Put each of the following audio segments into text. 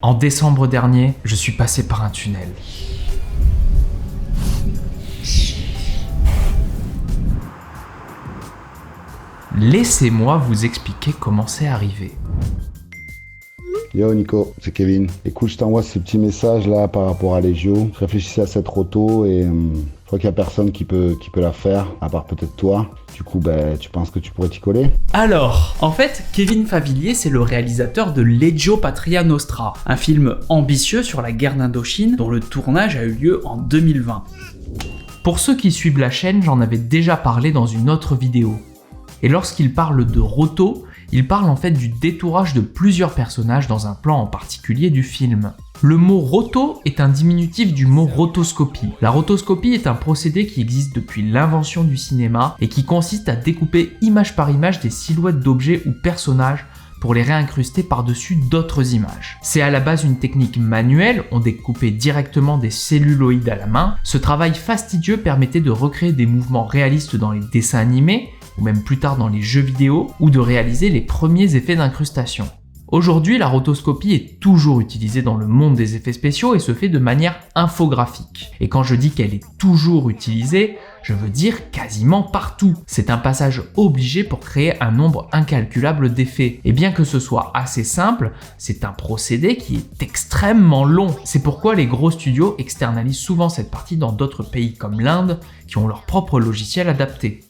En décembre dernier, je suis passé par un tunnel. Laissez-moi vous expliquer comment c'est arrivé. Yo Nico, c'est Kevin. Écoute, je t'envoie ce petit message là par rapport à les JO. Je réfléchissais à cette roto et je crois qu'il n'y a personne qui peut la faire, à part peut-être toi. Du coup, tu penses que tu pourrais t'y coller? Alors, en fait, Kevin Favillier, c'est le réalisateur de Legio Patria Nostra, un film ambitieux sur la guerre d'Indochine dont le tournage a eu lieu en 2020. Pour ceux qui suivent la chaîne, j'en avais déjà parlé dans une autre vidéo. Et lorsqu'il parle de roto, il parle en fait du détourage de plusieurs personnages dans un plan en particulier du film. Le mot roto est un diminutif du mot rotoscopie. La rotoscopie est un procédé qui existe depuis l'invention du cinéma et qui consiste à découper image par image des silhouettes d'objets ou personnages pour les réincruster par-dessus d'autres images. C'est à la base une technique manuelle, on découpait directement des celluloïdes à la main. Ce travail fastidieux permettait de recréer des mouvements réalistes dans les dessins animés, ou même plus tard dans les jeux vidéo, ou de réaliser les premiers effets d'incrustation. Aujourd'hui, la rotoscopie est toujours utilisée dans le monde des effets spéciaux et se fait de manière infographique. Et quand je dis qu'elle est toujours utilisée, je veux dire quasiment partout. C'est un passage obligé pour créer un nombre incalculable d'effets. Et bien que ce soit assez simple, c'est un procédé qui est extrêmement long. C'est pourquoi les gros studios externalisent souvent cette partie dans d'autres pays comme l'Inde, qui ont leur propre logiciel adapté.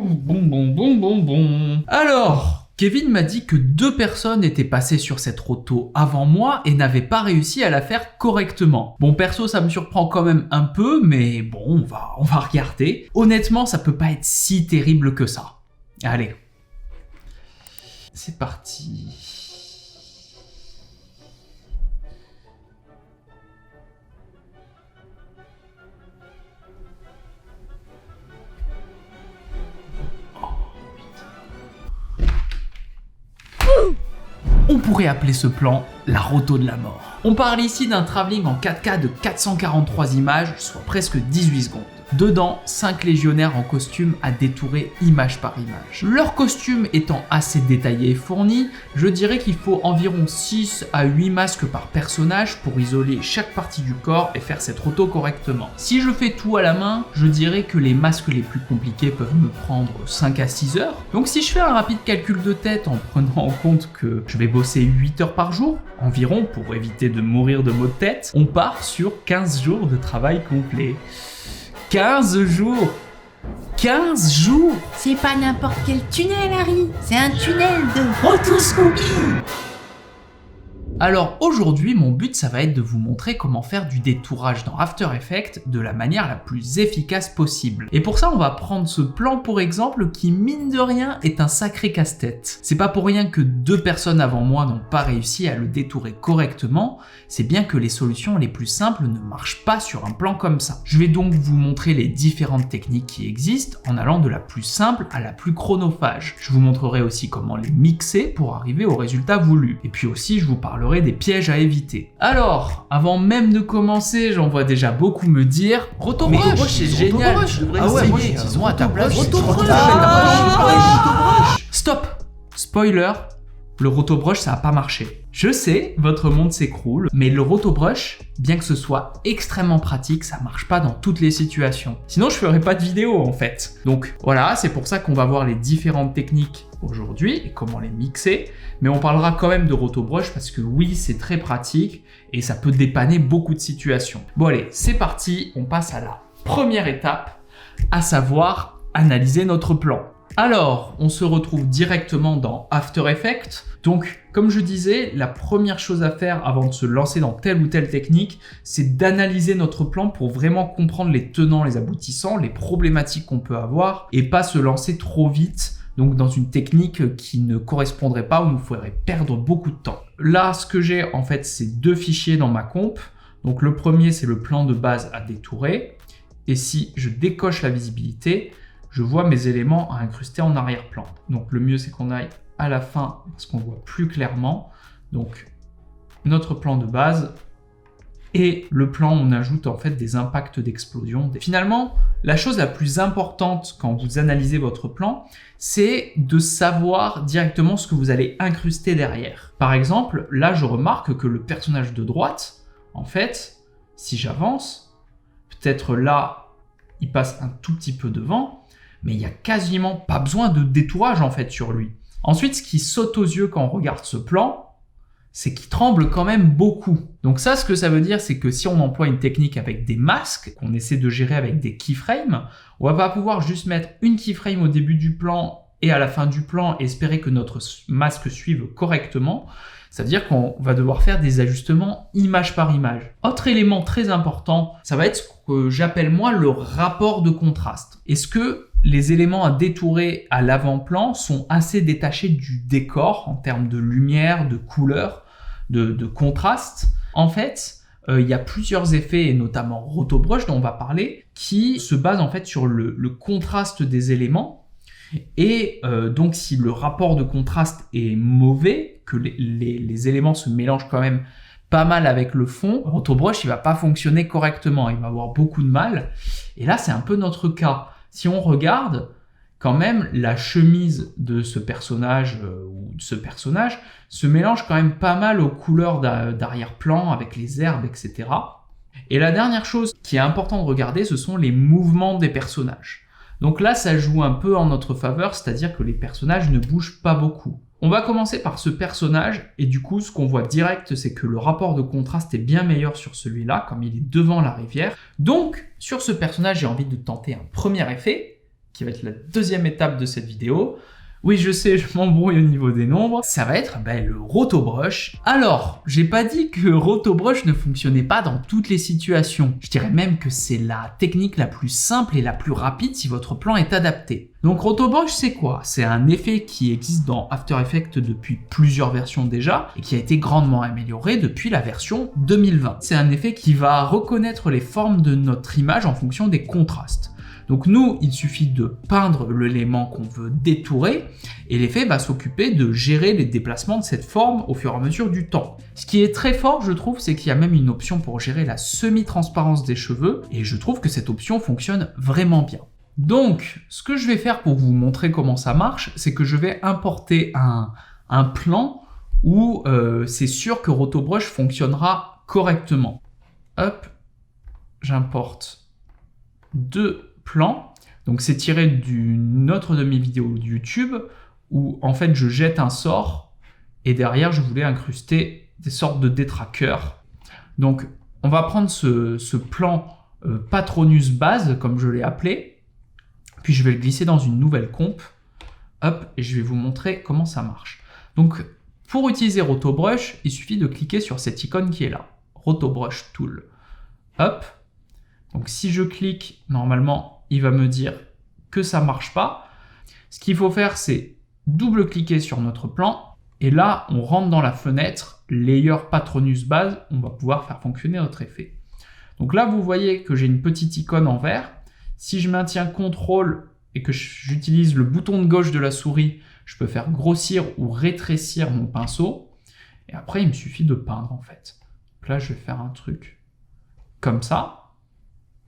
Bon. Alors, Kevin m'a dit que 2 personnes étaient passées sur cette roto avant moi et n'avaient pas réussi à la faire correctement. Bon, perso, ça me surprend quand même un peu, mais bon, on va regarder. Honnêtement, ça peut pas être si terrible que ça. Allez. C'est parti. On pourrait appeler ce plan la roto de la mort. On parle ici d'un travelling en 4K de 443 images, soit presque 18 secondes. Dedans, 5 légionnaires en costume à détourer image par image. Leur costume étant assez détaillé et fourni, je dirais qu'il faut environ 6 à 8 masques par personnage pour isoler chaque partie du corps et faire cette roto correctement. Si je fais tout à la main, je dirais que les masques les plus compliqués peuvent me prendre 5 à 6 heures. Donc si je fais un rapide calcul de tête en prenant en compte que je vais bosser 8 heures par jour, environ pour éviter de mourir de maux de tête, on part sur 15 jours de travail complet. 15 jours 15 jours. C'est pas n'importe quel tunnel, Harry. C'est un tunnel de rotoscopie. Alors aujourd'hui, mon but, ça va être de vous montrer comment faire du détourage dans After Effects de la manière la plus efficace possible. Et pour ça, on va prendre ce plan pour exemple qui, mine de rien, est un sacré casse-tête. C'est pas pour rien que 2 personnes avant moi n'ont pas réussi à le détourer correctement, c'est bien que les solutions les plus simples ne marchent pas sur un plan comme ça. Je vais donc vous montrer les différentes techniques qui existent en allant de la plus simple à la plus chronophage. Je vous montrerai aussi comment les mixer pour arriver au résultat voulu. Et puis aussi, je vous parlerai des pièges à éviter. Alors, avant même de commencer, j'en vois déjà beaucoup me dire Rotobrush, c'est génial. Ah ouais, moi disons à ta place. Stop. Spoiler, le rotobrush ça a pas marché. Je sais, votre monde s'écroule, mais le rotobrush, bien que ce soit extrêmement pratique, ça marche pas dans toutes les situations. Sinon, je ferais pas de vidéo en fait. Donc voilà, c'est pour ça qu'on va voir les différentes techniques aujourd'hui et comment les mixer, mais on parlera quand même de rotobrush parce que oui, c'est très pratique et ça peut dépanner beaucoup de situations. Bon allez, c'est parti, on passe à la première étape, à savoir analyser notre plan. Alors, on se retrouve directement dans After Effects. Donc, comme je disais, la première chose à faire avant de se lancer dans telle ou telle technique, c'est d'analyser notre plan pour vraiment comprendre les tenants, les aboutissants, les problématiques qu'on peut avoir et pas se lancer trop vite, donc dans une technique qui ne correspondrait pas ou nous ferait perdre beaucoup de temps. Là, ce que j'ai, en fait, c'est 2 fichiers dans ma comp. Donc, le premier, c'est le plan de base à détourer. Et si je décoche la visibilité, je vois mes éléments à incruster en arrière-plan. Donc le mieux c'est qu'on aille à la fin parce qu'on voit plus clairement. Donc notre plan de base, Et le plan, on ajoute en fait des impacts d'explosion. Finalement, la chose la plus importante quand vous analysez votre plan, c'est de savoir directement ce que vous allez incruster derrière. Par exemple, là, je remarque que le personnage de droite, en fait, si j'avance, peut-être là, il passe un tout petit peu devant, mais il n'y a quasiment pas besoin de détourage en fait sur lui. Ensuite, ce qui saute aux yeux quand on regarde ce plan, c'est qu'il tremble quand même beaucoup. Donc ça, ce que ça veut dire, c'est que si on emploie une technique avec des masques, qu'on essaie de gérer avec des keyframes, on va pouvoir juste mettre une keyframe au début du plan et à la fin du plan, et espérer que notre masque suive correctement. C'est-à-dire qu'on va devoir faire des ajustements image par image. Autre élément très important, ça va être ce que j'appelle moi le rapport de contraste. Est-ce que les éléments à détourer à l'avant-plan sont assez détachés du décor en termes de lumière, de couleur, de contraste? En fait, il y a plusieurs effets, et notamment Rotobrush dont on va parler, qui se basent en fait sur le contraste des éléments. Et donc si le rapport de contraste est mauvais, que les éléments se mélangent quand même pas mal avec le fond, Rotobrush il va pas fonctionner correctement, il va avoir beaucoup de mal. Et là c'est un peu notre cas. Si on regarde, quand même la chemise de ce personnage ou de ce personnage se mélange quand même pas mal aux couleurs d'arrière-plan avec les herbes, etc. Et la dernière chose qui est importante de regarder, ce sont les mouvements des personnages. Donc là, ça joue un peu en notre faveur, c'est-à-dire que les personnages ne bougent pas beaucoup. On va commencer par ce personnage, et du coup, ce qu'on voit direct, c'est que le rapport de contraste est bien meilleur sur celui-là, comme il est devant la rivière. Donc, sur ce personnage, j'ai envie de tenter un premier effet, qui va être la deuxième étape de cette vidéo. Oui, je sais, je m'embrouille au niveau des nombres. Ça va être le Rotobrush. Alors, j'ai pas dit que Rotobrush ne fonctionnait pas dans toutes les situations. Je dirais même que c'est la technique la plus simple et la plus rapide si votre plan est adapté. Donc Rotobrush, c'est quoi? C'est un effet qui existe dans After Effects depuis plusieurs versions déjà et qui a été grandement amélioré depuis la version 2020. C'est un effet qui va reconnaître les formes de notre image en fonction des contrastes. Donc nous, il suffit de peindre l'élément qu'on veut détourer et l'effet va s'occuper de gérer les déplacements de cette forme au fur et à mesure du temps. Ce qui est très fort, je trouve, c'est qu'il y a même une option pour gérer la semi-transparence des cheveux et je trouve que cette option fonctionne vraiment bien. Donc, ce que je vais faire pour vous montrer comment ça marche, c'est que je vais importer un plan où c'est sûr que Rotobrush fonctionnera correctement. Hop, j'importe deux plan. Donc c'est tiré d'une autre de mes vidéos de YouTube où en fait je jette un sort et derrière je voulais incruster des sortes de détraqueurs. Donc on va prendre ce plan Patronus base comme je l'ai appelé, puis je vais le glisser dans une nouvelle comp. Hop, et je vais vous montrer comment ça marche. Donc pour utiliser Rotobrush, il suffit de cliquer sur cette icône qui est là, Rotobrush Tool. Hop. Donc si je clique, normalement, il va me dire que ça ne marche pas. Ce qu'il faut faire, c'est double-cliquer sur notre plan. Et là, on rentre dans la fenêtre Layer Patronus Base. On va pouvoir faire fonctionner notre effet. Donc là, vous voyez que j'ai une petite icône en vert. Si je maintiens CTRL et que j'utilise le bouton de gauche de la souris, je peux faire grossir ou rétrécir mon pinceau. Et après, il me suffit de peindre en fait. Donc là, je vais faire un truc comme ça.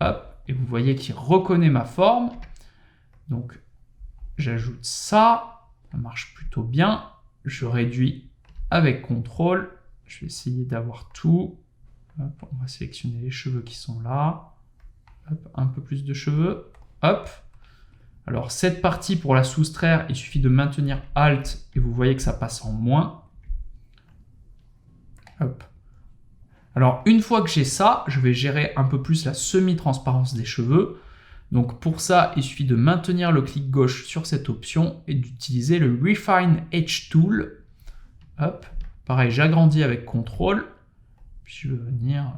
Hop, et vous voyez qu'il reconnaît ma forme. Donc, j'ajoute ça. Ça marche plutôt bien. Je réduis avec CTRL. Je vais essayer d'avoir tout. Hop, on va sélectionner les cheveux qui sont là. Hop, un peu plus de cheveux. Hop. Alors, cette partie, pour la soustraire, il suffit de maintenir Alt et vous voyez que ça passe en moins. Hop. Alors, une fois que j'ai ça, je vais gérer un peu plus la semi-transparence des cheveux. Donc, pour ça, il suffit de maintenir le clic gauche sur cette option et d'utiliser le Refine Edge Tool. Hop. Pareil, j'agrandis avec CTRL. Puis, je vais venir...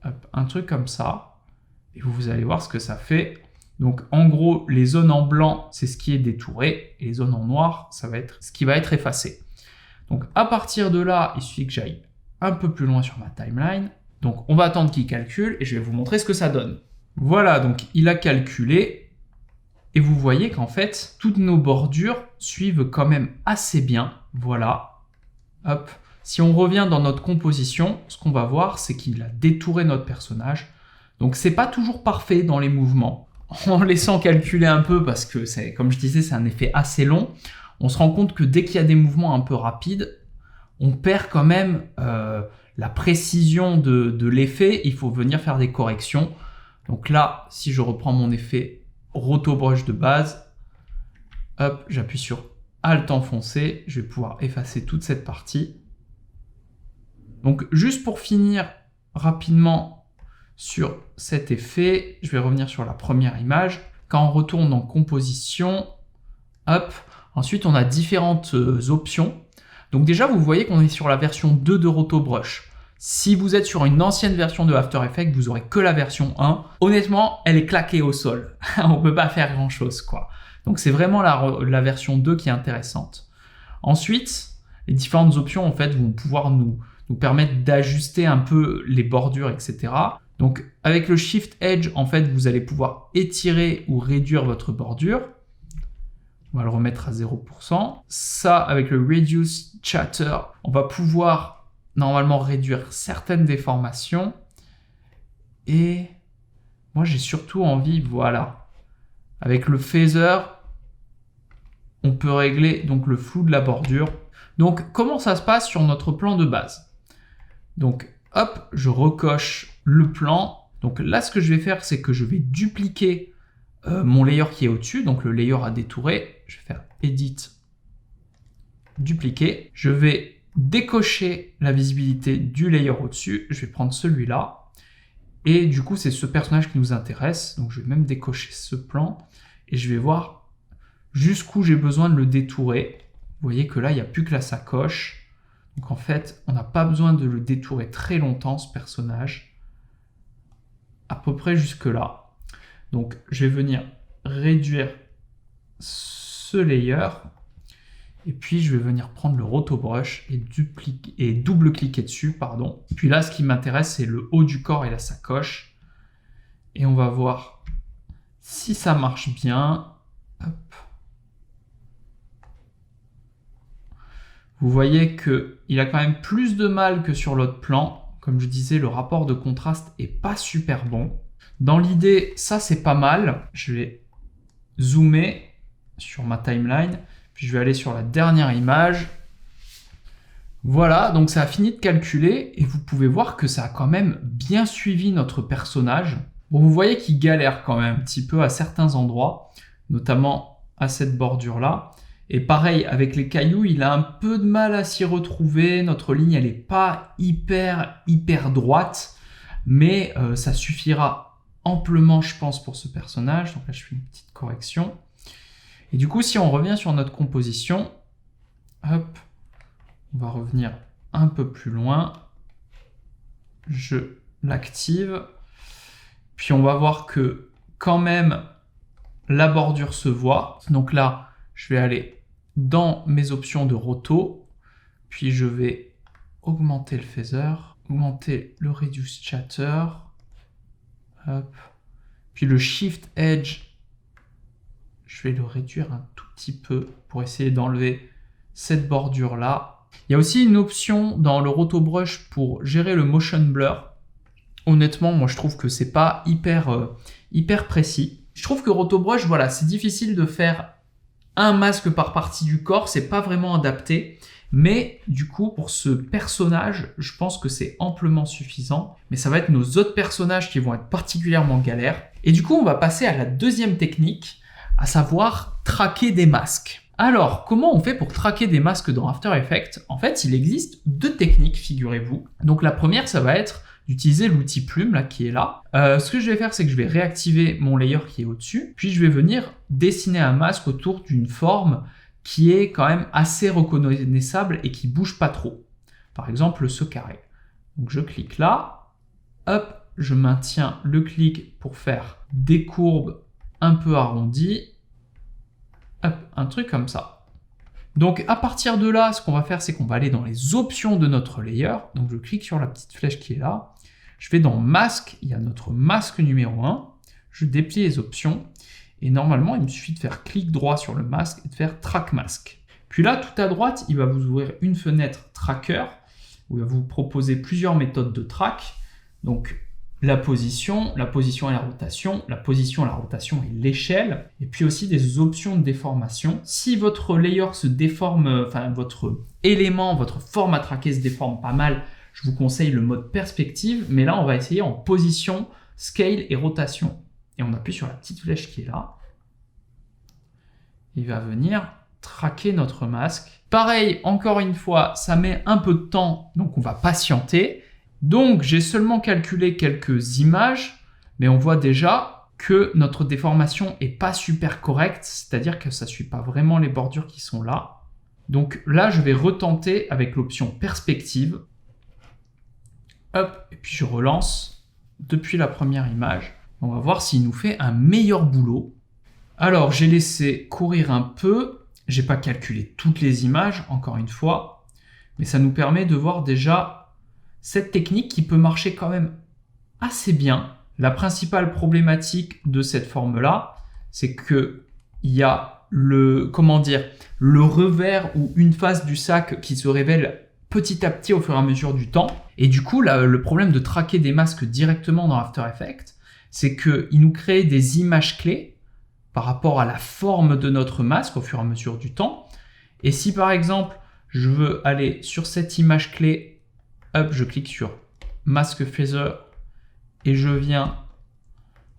Hop, un truc comme ça. Et vous allez voir ce que ça fait. Donc, en gros, les zones en blanc, c'est ce qui est détouré. Et les zones en noir, ça va être ce qui va être effacé. Donc à partir de là, il suffit que j'aille un peu plus loin sur ma timeline. Donc on va attendre qu'il calcule et je vais vous montrer ce que ça donne. Voilà, donc il a calculé et vous voyez qu'en fait, toutes nos bordures suivent quand même assez bien. Voilà, hop, Si on revient dans notre composition, ce qu'on va voir, c'est qu'il a détouré notre personnage. Donc c'est pas toujours parfait dans les mouvements. En laissant calculer un peu, parce que c'est, comme je disais, c'est un effet assez long, on se rend compte que dès qu'il y a des mouvements un peu rapides, on perd quand même la précision de l'effet. Il faut venir faire des corrections. Donc là, si je reprends mon effet Roto Brush de base, hop, j'appuie sur Alt enfoncé, je vais pouvoir effacer toute cette partie. Donc juste pour finir rapidement sur cet effet, je vais revenir sur la première image. Quand on retourne dans composition, hop, ensuite on a différentes options. Donc déjà vous voyez qu'on est sur la version 2 de Roto Brush. Si vous êtes sur une ancienne version de After Effects, vous aurez que la version 1. Honnêtement, elle est claquée au sol. On peut pas faire grand chose, quoi. Donc c'est vraiment la version 2 qui est intéressante. Ensuite, les différentes options en fait vont pouvoir nous permettre d'ajuster un peu les bordures, etc. Donc avec le Shift Edge, en fait, vous allez pouvoir étirer ou réduire votre bordure. On va le remettre à 0%. Ça, avec le Reduce Chatter, on va pouvoir normalement réduire certaines déformations. Et moi, j'ai surtout envie, voilà, avec le Phaser, on peut régler donc le flou de la bordure. Donc, comment ça se passe sur notre plan de base? Donc, hop, je recoche le plan. Donc là, ce que je vais faire, c'est que je vais dupliquer mon layer qui est au-dessus, donc le layer à détourer. Je vais faire Edit, dupliquer. Je vais décocher la visibilité du layer au-dessus. Je vais prendre celui-là. Et du coup, c'est ce personnage qui nous intéresse. Donc, je vais même décocher ce plan. Et je vais voir jusqu'où j'ai besoin de le détourer. Vous voyez que là, il n'y a plus que la sacoche. Donc, en fait, on n'a pas besoin de le détourer très longtemps, ce personnage. À peu près jusque-là. Donc, je vais venir réduire ce layer. Et puis, je vais venir prendre le Roto Brush et double-cliquer dessus, pardon. Puis là, ce qui m'intéresse, c'est le haut du corps et la sacoche. Et on va voir si ça marche bien. Hop. Vous voyez qu'il a quand même plus de mal que sur l'autre plan. Comme je disais, le rapport de contraste est pas super bon. Dans l'idée, ça c'est pas mal. Je vais zoomer sur ma timeline. Puis je vais aller sur la dernière image. Voilà, donc ça a fini de calculer. Et vous pouvez voir que ça a quand même bien suivi notre personnage. Bon, vous voyez qu'il galère quand même un petit peu à certains endroits. Notamment à cette bordure-là. Et pareil, avec les cailloux, il a un peu de mal à s'y retrouver. Notre ligne, elle n'est pas hyper droite. Mais ça suffira amplement, je pense, pour ce personnage. Donc là, je fais une petite correction. Et du coup, si on revient sur notre composition, hop, on va revenir un peu plus loin. Je l'active. Puis on va voir que quand même, la bordure se voit. Donc là, je vais aller dans mes options de roto. Puis je vais augmenter le phaser, augmenter le Reduce Chatter. Hop. Puis le Shift Edge, je vais le réduire un tout petit peu pour essayer d'enlever cette bordure-là. Il y a aussi une option dans le Roto Brush pour gérer le Motion Blur. Honnêtement, moi je trouve que c'est pas hyper précis. Je trouve que Roto Brush, voilà, c'est difficile de faire un masque par partie du corps, c'est pas vraiment adapté. Mais du coup, pour ce personnage, je pense que c'est amplement suffisant. Mais ça va être nos autres personnages qui vont être particulièrement galères. Et du coup, on va passer à la deuxième technique, à savoir traquer des masques. Alors, comment on fait pour traquer des masques dans After Effects? En fait, il existe deux techniques, figurez-vous. Donc la première, ça va être d'utiliser l'outil plume là qui est là. Ce que je vais faire, c'est que je vais réactiver mon layer qui est au-dessus, puis je vais venir dessiner un masque autour d'une forme qui est quand même assez reconnaissable et qui bouge pas trop. Par exemple, ce carré. Donc je clique là, hop, je maintiens le clic pour faire des courbes un peu arrondies, hop, un truc comme ça. Donc à partir de là, ce qu'on va faire, c'est qu'on va aller dans les options de notre layer. Donc je clique sur la petite flèche qui est là. Je vais dans masque, il y a notre masque numéro 1. Je déplie les options. Et normalement, il me suffit de faire clic droit sur le masque et de faire Track Mask. Puis là, tout à droite, il va vous ouvrir une fenêtre Tracker. où il va vous proposer plusieurs méthodes de track. Donc la position et la rotation, la position et la rotation et l'échelle, et puis aussi des options de déformation. Si votre layer se déforme, enfin votre élément, votre forme à traquer se déforme pas mal, je vous conseille le mode perspective, mais là on va essayer en position, scale et rotation. Et on appuie sur la petite flèche qui est là. Il va venir traquer notre masque. Pareil, encore une fois, ça met un peu de temps, donc on va patienter. Donc j'ai seulement calculé quelques images, mais on voit déjà que notre déformation est pas super correcte, c'est-à-dire que ça ne suit pas vraiment les bordures qui sont là. Donc là, je vais retenter avec l'option perspective. Hop, et puis je relance depuis la première image. On va voir s'il nous fait un meilleur boulot. Alors j'ai laissé courir un peu, j'ai pas calculé toutes les images, encore une fois, mais ça nous permet de voir déjà cette technique qui peut marcher quand même assez bien. La principale problématique de cette forme-là, c'est que il y a le revers ou une face du sac qui se révèle petit à petit au fur et à mesure du temps. Et du coup, là, le problème de traquer des masques directement dans After Effects, c'est qu'il nous crée des images clés par rapport à la forme de notre masque au fur et à mesure du temps. Et si par exemple, je veux aller sur cette image clé, hop, je clique sur Mask Feather et je viens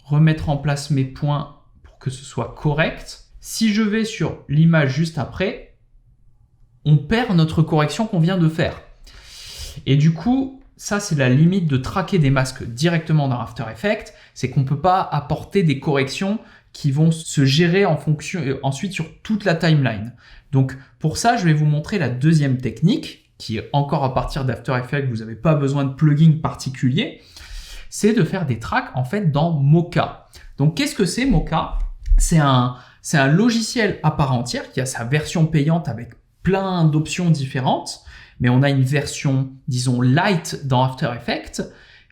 remettre en place mes points pour que ce soit correct. Si je vais sur l'image juste après, on perd notre correction qu'on vient de faire. Et du coup, ça c'est la limite de traquer des masques directement dans After Effects, c'est qu'on ne peut pas apporter des corrections qui vont se gérer en fonction, ensuite sur toute la timeline. Donc pour ça, je vais vous montrer la deuxième technique, qui est encore à partir d'After Effects, vous n'avez pas besoin de plugin particulier, c'est de faire des tracks en fait dans Mocha. Donc qu'est-ce que c'est Mocha? C'est un logiciel à part entière qui a sa version payante avec plein d'options différentes, mais on a une version, disons, light dans After Effects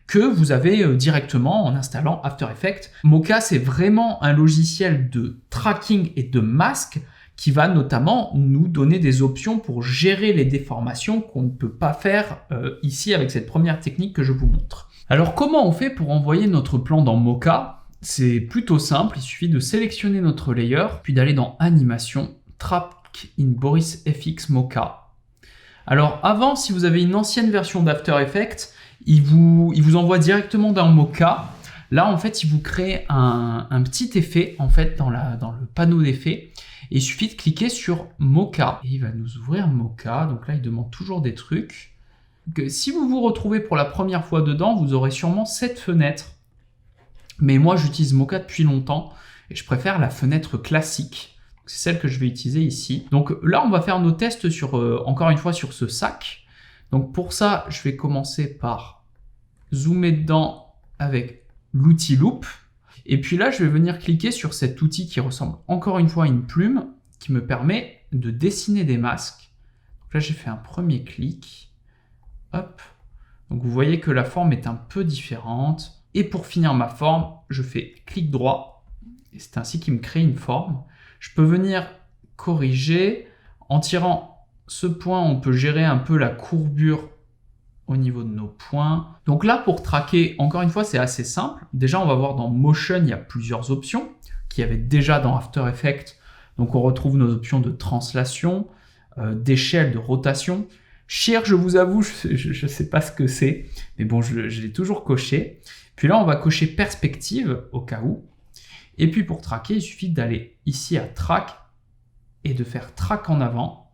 que vous avez directement en installant After Effects. Mocha, c'est vraiment un logiciel de tracking et de masque qui va notamment nous donner des options pour gérer les déformations qu'on ne peut pas faire ici avec cette première technique que je vous montre. Alors comment on fait pour envoyer notre plan dans Mocha? C'est plutôt simple, il suffit de sélectionner notre layer, puis d'aller dans Animation, Track in Boris FX Mocha. Alors avant, si vous avez une ancienne version d'After Effects, il vous envoie directement dans Mocha. Là, en fait, il vous crée un petit effet en fait dans le panneau d'effets. Il suffit de cliquer sur Mocha et il va nous ouvrir Mocha. Donc là, il demande toujours des trucs. Si vous vous retrouvez pour la première fois dedans, vous aurez sûrement cette fenêtre. Mais moi, j'utilise Mocha depuis longtemps et je préfère la fenêtre classique. C'est celle que je vais utiliser ici. Donc là, on va faire nos tests sur, encore une fois sur ce sac. Donc pour ça, je vais commencer par zoomer dedans avec l'outil Loop. Et puis là, je vais venir cliquer sur cet outil qui ressemble encore une fois à une plume, qui me permet de dessiner des masques. Donc là, j'ai fait un premier clic. Hop. Donc vous voyez que la forme est un peu différente. Et pour finir ma forme, je fais clic droit. Et c'est ainsi qu'il me crée une forme. Je peux venir corriger. En tirant ce point, on peut gérer un peu la courbure au niveau de nos points. Donc là, pour traquer, encore une fois, c'est assez simple. Déjà, on va voir dans Motion, il y a plusieurs options qu'il y avait déjà dans After Effects. Donc on retrouve nos options de translation, d'échelle, de rotation. Shear, je vous avoue, je ne sais pas ce que c'est, mais bon, je l'ai toujours coché. Puis là, on va cocher perspective au cas où. Et puis pour traquer, il suffit d'aller ici à Track et de faire Track en avant.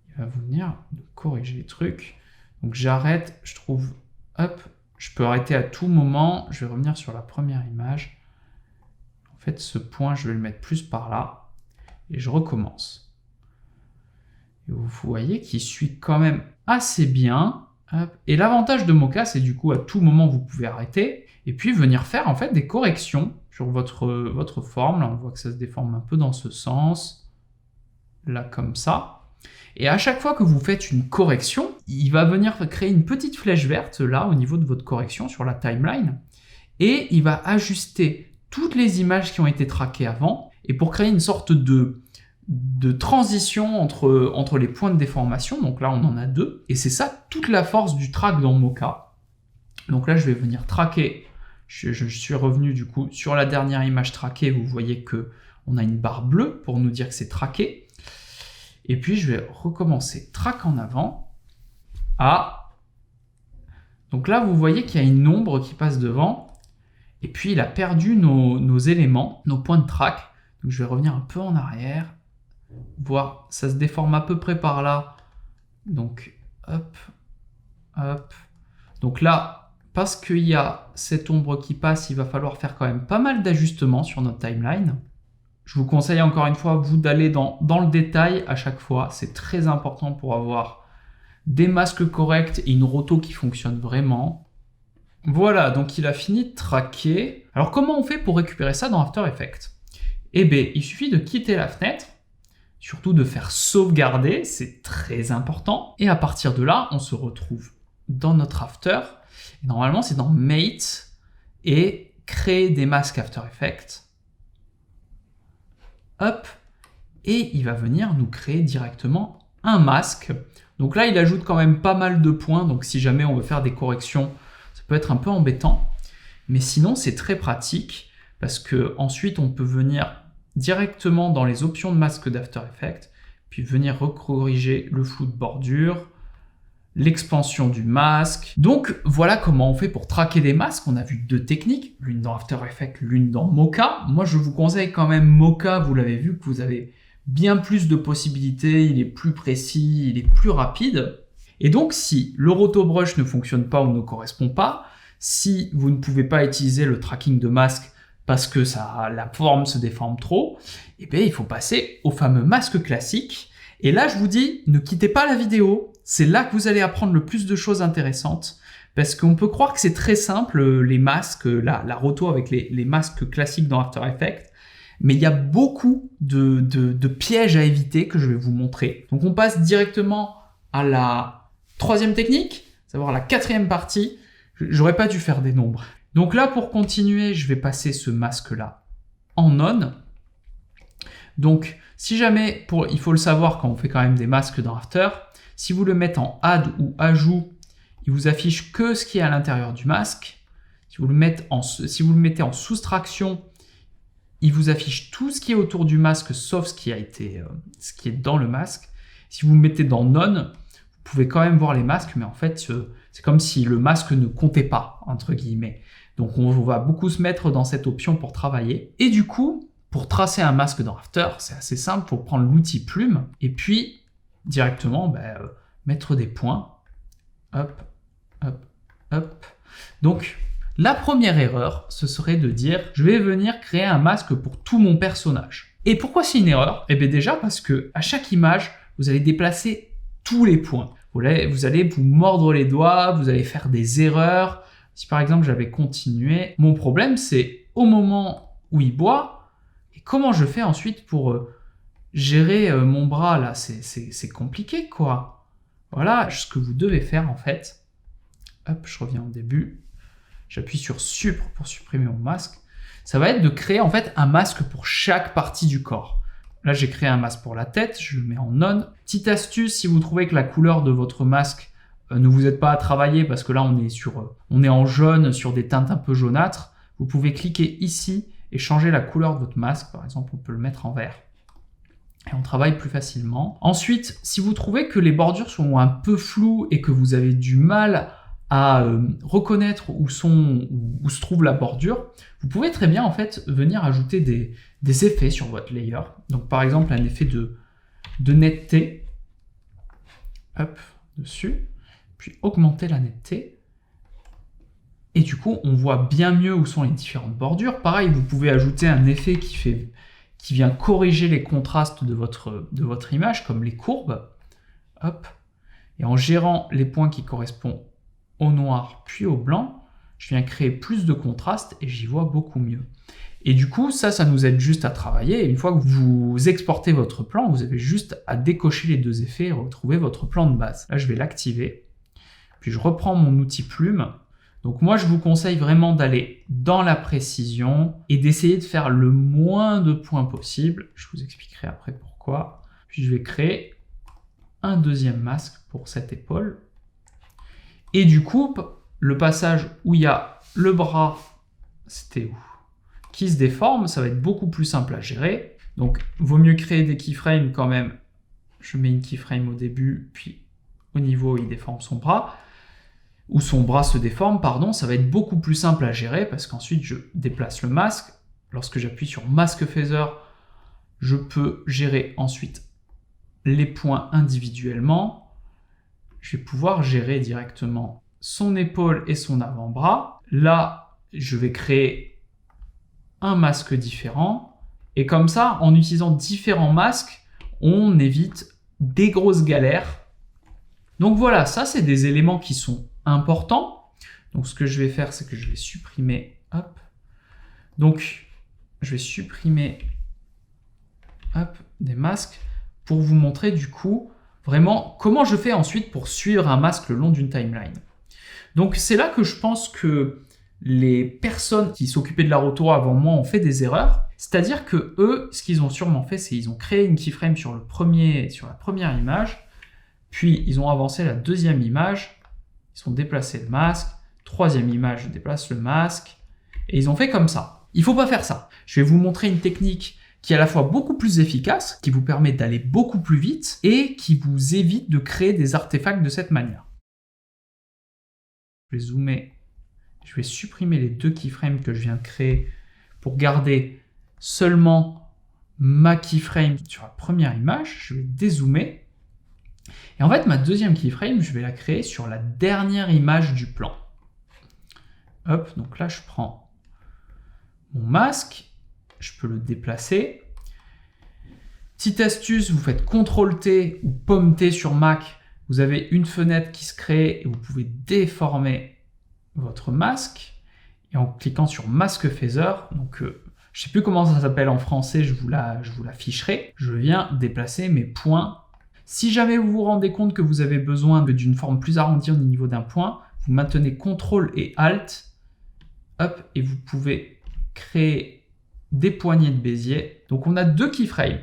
Il va venir corriger les trucs. Donc j'arrête, je trouve, hop, je peux arrêter à tout moment. Je vais revenir sur la première image. En fait, ce point, je vais le mettre plus par là. Et je recommence. Et vous voyez qu'il suit quand même assez bien. Hop. Et l'avantage de Mocha, c'est du coup, à tout moment, vous pouvez arrêter. Et puis venir faire en fait des corrections sur votre forme. Là, on voit que ça se déforme un peu dans ce sens. Là, comme ça. Et à chaque fois que vous faites une correction, il va venir créer une petite flèche verte là au niveau de votre correction sur la timeline et il va ajuster toutes les images qui ont été traquées avant et pour créer une sorte de de transition entre les points de déformation. Donc là, on en a 2. Et c'est ça toute la force du track dans Mocha. Donc là, je vais venir traquer. Je suis revenu du coup sur la dernière image traquée. Vous voyez qu'on a une barre bleue pour nous dire que c'est traqué. Et puis, je vais recommencer. Track en avant. Donc là, vous voyez qu'il y a une ombre qui passe devant. Et puis, il a perdu nos éléments, nos points de track. Donc, je vais revenir un peu en arrière. Voir, ça se déforme à peu près par là. Donc, hop, hop. Donc là, parce qu'il y a cette ombre qui passe, il va falloir faire quand même pas mal d'ajustements sur notre timeline. Je vous conseille encore une fois, vous, d'aller dans le détail à chaque fois. C'est très important pour avoir des masques corrects et une roto qui fonctionne vraiment. Voilà, donc il a fini de traquer. Alors comment on fait pour récupérer ça dans After Effects? Eh bien, il suffit de quitter la fenêtre, surtout de faire sauvegarder, c'est très important. Et à partir de là, on se retrouve dans notre After. Et normalement, c'est dans Mate et créer des masques After Effects. Hop, et il va venir nous créer directement un masque. Donc là, il ajoute quand même pas mal de points, donc si jamais on veut faire des corrections, ça peut être un peu embêtant, mais sinon c'est très pratique parce que ensuite on peut venir directement dans les options de masque d'After Effects, puis venir recorriger le flou de bordure, l'expansion du masque. Donc voilà comment on fait pour traquer des masques. On a vu 2 techniques, l'une dans After Effects, l'une dans Mocha. Moi je vous conseille quand même Mocha, vous l'avez vu que vous avez bien plus de possibilités, il est plus précis, il est plus rapide. Et donc, si le rotobrush ne fonctionne pas ou ne correspond pas, si vous ne pouvez pas utiliser le tracking de masque parce que la forme se déforme trop, eh bien, il faut passer au fameux masque classique. Et là, je vous dis, ne quittez pas la vidéo. C'est là que vous allez apprendre le plus de choses intéressantes. Parce qu'on peut croire que c'est très simple, les masques, la roto avec les masques classiques dans After Effects. Mais il y a beaucoup de pièges à éviter que je vais vous montrer. Donc, on passe directement à la 3e technique, savoir la 4e partie. J'aurais pas dû faire des nombres. Donc là, pour continuer, je vais passer ce masque-là en on. Donc, si jamais, il faut le savoir quand on fait quand même des masques dans After, si vous le mettez en add ou ajout, il vous affiche que ce qui est à l'intérieur du masque. Si vous le mettez en soustraction, il vous affiche tout ce qui est autour du masque, sauf ce qui est dans le masque. Si vous le mettez dans None, vous pouvez quand même voir les masques, mais en fait, c'est comme si le masque ne comptait pas, entre guillemets. Donc, on va beaucoup se mettre dans cette option pour travailler. Et du coup, pour tracer un masque dans After, c'est assez simple, il faut prendre l'outil plume, et puis, directement, mettre des points. Hop, hop, hop. Donc, la première erreur, ce serait de dire « je vais venir créer un masque pour tout mon personnage ». Et pourquoi c'est une erreur? Eh bien déjà parce que à chaque image, vous allez déplacer tous les points. Vous allez vous mordre les doigts, vous allez faire des erreurs. Si par exemple j'avais continué, mon problème c'est au moment où il boit, et comment je fais ensuite pour gérer mon bras là, c'est compliqué quoi. Voilà ce que vous devez faire en fait. Hop, je reviens au début. J'appuie sur Supr pour supprimer mon masque. Ça va être de créer en fait un masque pour chaque partie du corps. Là, j'ai créé un masque pour la tête, je le mets en on. Petite astuce, si vous trouvez que la couleur de votre masque ne vous aide pas à travailler, parce que là, on est en jaune sur des teintes un peu jaunâtres, vous pouvez cliquer ici et changer la couleur de votre masque. Par exemple, on peut le mettre en vert. Et on travaille plus facilement. Ensuite, si vous trouvez que les bordures sont un peu floues et que vous avez du mal à reconnaître où se trouve la bordure, vous pouvez très bien en fait venir ajouter des effets sur votre layer. Donc par exemple un effet de netteté, hop, dessus, puis augmenter la netteté. Et du coup, on voit bien mieux où sont les différentes bordures. Pareil, vous pouvez ajouter un effet qui vient corriger les contrastes de votre image, comme les courbes. Hop. Et en gérant les points qui correspondent au noir puis au blanc, je viens créer plus de contraste et j'y vois beaucoup mieux. Et du coup, ça nous aide juste à travailler. Et une fois que vous exportez votre plan, vous avez juste à décocher les 2 effets et retrouver votre plan de base. Là, je vais l'activer. Puis je reprends mon outil plume. Donc moi, je vous conseille vraiment d'aller dans la précision et d'essayer de faire le moins de points possible. Je vous expliquerai après pourquoi. Pourquoi? Puis je vais créer un deuxième masque pour cette épaule. Et du coup, le passage où il y a le bras, c'était où? Qui se déforme, ça va être beaucoup plus simple à gérer. Donc, vaut mieux créer des keyframes quand même. Je mets une keyframe au début, puis au niveau où il déforme son bras, ou son bras se déforme, pardon, ça va être beaucoup plus simple à gérer parce qu'ensuite je déplace le masque. Lorsque j'appuie sur Mask Feather, je peux gérer ensuite les points individuellement. Je vais pouvoir gérer directement son épaule et son avant-bras. Là, je vais créer un masque différent. Et comme ça, en utilisant différents masques, on évite des grosses galères. Donc voilà, ça c'est des éléments qui sont importants. Donc ce que je vais faire, c'est que je vais supprimer, hop. Donc je vais supprimer, hop, des masques pour vous montrer du coup vraiment comment je fais ensuite pour suivre un masque le long d'une timeline. Donc c'est là que je pense que les personnes qui s'occupaient de la roto avant moi ont fait des erreurs. C'est-à-dire que eux, ce qu'ils ont sûrement fait, c'est qu'ils ont créé une keyframe sur la première image, puis ils ont avancé la deuxième image, ils ont déplacé le masque, troisième image, je déplace le masque, et ils ont fait comme ça. Il ne faut pas faire ça. Je vais vous montrer une technique qui est à la fois beaucoup plus efficace, qui vous permet d'aller beaucoup plus vite, et qui vous évite de créer des artefacts de cette manière. Je vais zoomer, je vais supprimer les deux keyframes que je viens de créer pour garder seulement ma keyframe sur la première image. Je vais dézoomer. Et en fait, ma deuxième keyframe, je vais la créer sur la dernière image du plan. Hop, donc là, je prends mon masque, je peux le déplacer. Petite astuce, vous faites CTRL-T ou Pomme-T sur Mac, vous avez une fenêtre qui se crée et vous pouvez déformer votre masque. Et en cliquant sur Mask Feather, donc je ne sais plus comment ça s'appelle en français, je vous l'afficherai, je viens déplacer mes points. Si jamais vous vous rendez compte que vous avez besoin d'une forme plus arrondie au niveau d'un point, vous maintenez CTRL et ALT, hop, et vous pouvez créer des poignées de Bézier. Donc on a deux keyframes.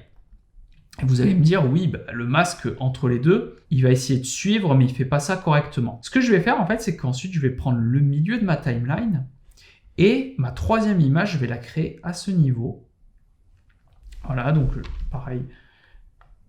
Et vous allez me dire, oui, le masque entre les deux, il va essayer de suivre, mais il ne fait pas ça correctement. Ce que je vais faire, en fait, c'est qu'ensuite, je vais prendre le milieu de ma timeline et ma troisième image, je vais la créer à ce niveau. Voilà, donc pareil,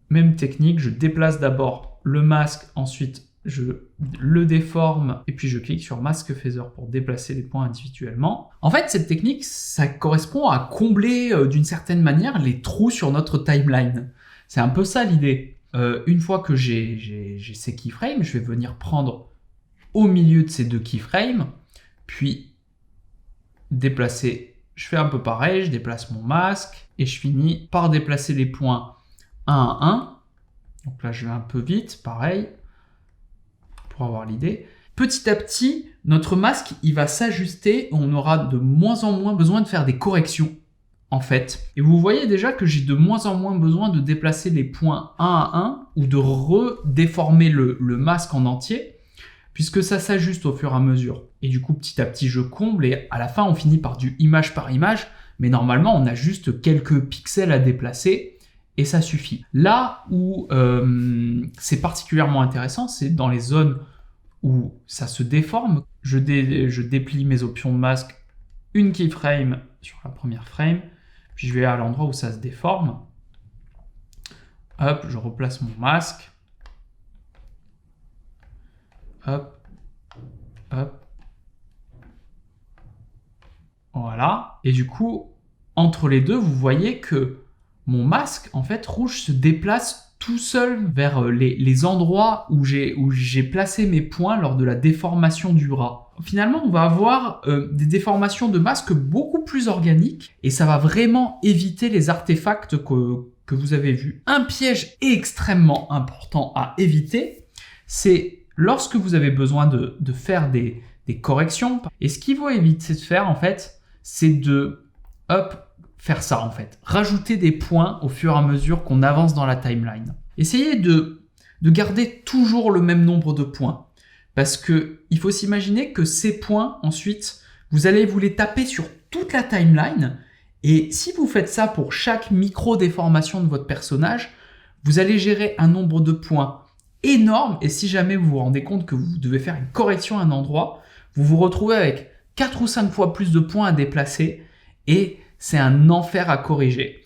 même technique, je déplace d'abord le masque, ensuite je le déforme et puis je clique sur Mask Feather pour déplacer les points individuellement. En fait, cette technique, ça correspond à combler d'une certaine manière les trous sur notre timeline. C'est un peu ça l'idée. Une fois que j'ai ces keyframes, je vais venir prendre au milieu de ces deux keyframes, puis déplacer. Je fais un peu pareil, je déplace mon masque et je finis par déplacer les points 1 à 1. Donc là, je vais un peu vite, pareil, pour avoir l'idée. Petit à petit, notre masque, il va s'ajuster. On aura de moins en moins besoin de faire des corrections, en fait. Et vous voyez déjà que j'ai de moins en moins besoin de déplacer les points 1 à 1 ou de redéformer le masque en entier, puisque ça s'ajuste au fur et à mesure. Et du coup, petit à petit, je comble et à la fin, on finit par du image par image, mais normalement, on a juste quelques pixels à déplacer et ça suffit. Là où c'est particulièrement intéressant, c'est dans les zones où ça se déforme. Je déplie mes options de masque, une keyframe sur la première frame, puis je vais à l'endroit où ça se déforme. Hop, je replace mon masque. Hop, hop. Voilà. Et du coup, entre les deux, vous voyez que mon masque, en fait, rouge se déplace tout seul vers les endroits où j'ai placé mes points lors de la déformation du bras. Finalement, on va avoir des déformations de masque beaucoup plus organiques et ça va vraiment éviter les artefacts que vous avez vus. Un piège extrêmement important à éviter, c'est lorsque vous avez besoin de faire des corrections. Et ce qu'il faut éviter de faire, en fait, c'est de faire ça, en fait. Rajouter des points au fur et à mesure qu'on avance dans la timeline. Essayez de garder toujours le même nombre de points. Parce que il faut s'imaginer que ces points, ensuite, vous allez vous les taper sur toute la timeline. Et si vous faites ça pour chaque micro-déformation de votre personnage, Vous allez gérer un nombre de points énorme, et si jamais vous vous rendez compte que vous devez faire une correction à un endroit, vous vous retrouvez avec 4 ou 5 fois plus de points à déplacer, et c'est un enfer à corriger.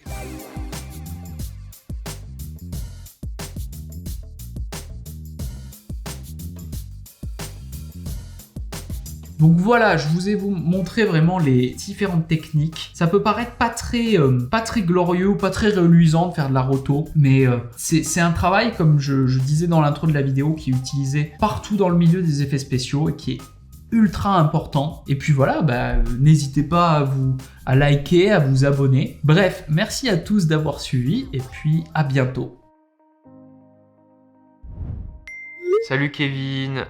Donc voilà, je vous ai montré vraiment les différentes techniques. Ça peut paraître pas très glorieux ou pas très reluisant de faire de la roto, mais c'est un travail, comme je disais dans l'intro de la vidéo, qui est utilisé partout dans le milieu des effets spéciaux et qui est ultra important. Et puis voilà, n'hésitez pas à liker, à vous abonner. Bref, merci à tous d'avoir suivi et puis à bientôt. Salut Kevin,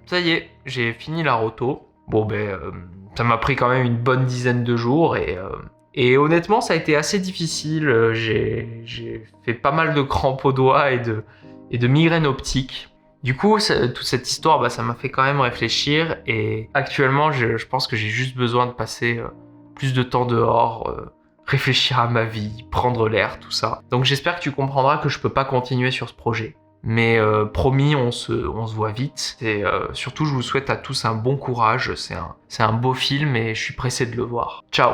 ça y est, j'ai fini la roto. Bon ça m'a pris quand même une bonne dizaine de jours et honnêtement ça a été assez difficile. J'ai fait pas mal de crampes aux doigts et de migraines optiques. Du coup, toute cette histoire, ça m'a fait quand même réfléchir et actuellement je pense que j'ai juste besoin de passer plus de temps dehors, réfléchir à ma vie, prendre l'air, tout ça. Donc j'espère que tu comprendras que je peux pas continuer sur ce projet. Mais promis, on se voit vite. Et surtout, je vous souhaite à tous un bon courage. C'est un beau film et je suis pressé de le voir. Ciao!